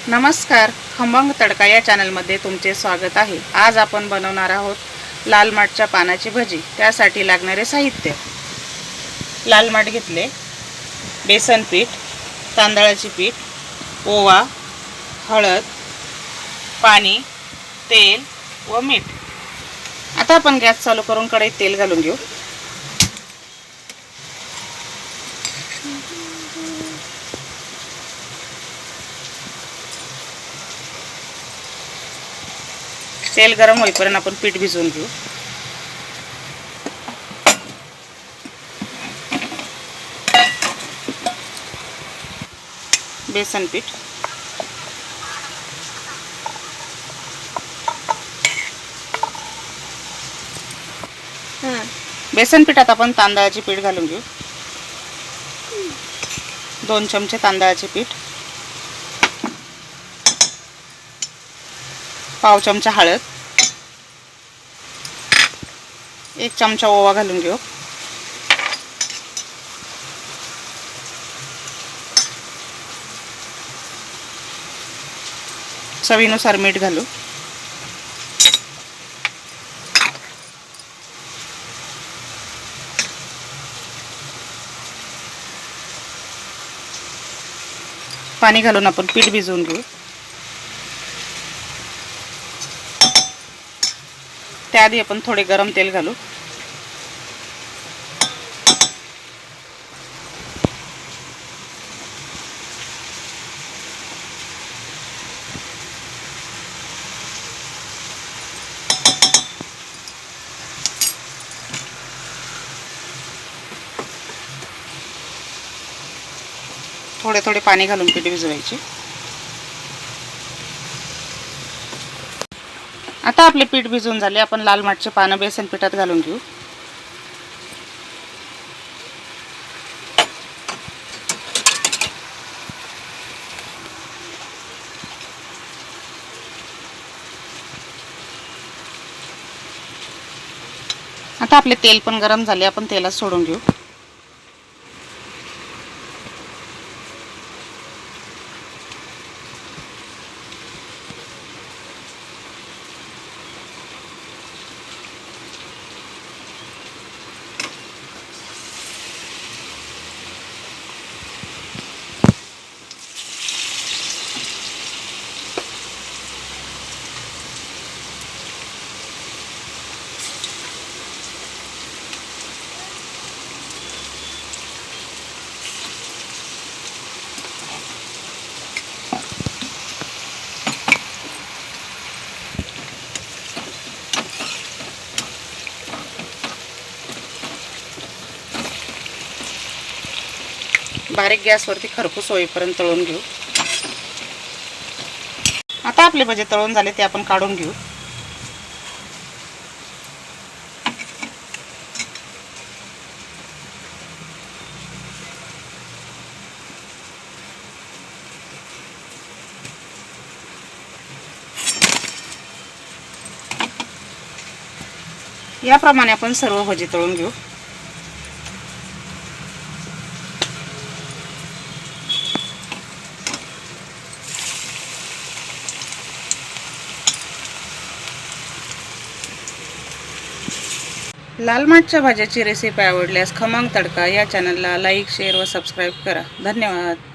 नमस्कार, खमंग तडका या चॅनलमध्ये तुमचे स्वागत आहे। आज आपण बनवणार आहोत लाल माठच्या पानाची भजी। त्यासाठी लागणारे साहित्य: लाल माठ घेतले, बेसन पीठ, तांदळाचे पीठ, ओवा, हळद, पाणी, तेल व मीठ। आता आपण गॅस चालू करून कढईत तेल घालून घेऊ। तेल गरम होईपर्यंत आपण पीठ भिजवून घेऊ। बेसन पीठ, बेसन पीठात आपण तांदळाचे पीठ घालून घेऊ। 2 चमचे तांदळाचे पीठ, पाव चमचा हळद, 1 चमचा ओवा घालून घेऊ। चवीनुसार मीठ घालू। पाणी घालून आपण पीठ भिजवून घेऊ। त्याआधी आपण थोडे गरम तेल घालू। थोडे थोडे पाणी घालून पीठ भिजवायचे। आता आपले पीठ भिजवून झाले। आपण लाल माठचे पानं बेसन पिठात घालून घेऊ। आता आपले तेल पण गरम झाले, आपण तेलात सोडून घेऊ। बारीक गॅसवरती खरपूस होईपर्यंत तळून घेऊ। आता आपले भजे तळून झाले, ते आपण काढून घेऊ। याप्रमाणे आपण सर्व भजी तळून घेऊ। लाल माठच्या भाज्याची रेसिपी आवडल्यास खमंग तडका या चॅनलला लाईक, शेअर व सबस्क्राईब करा। धन्यवाद।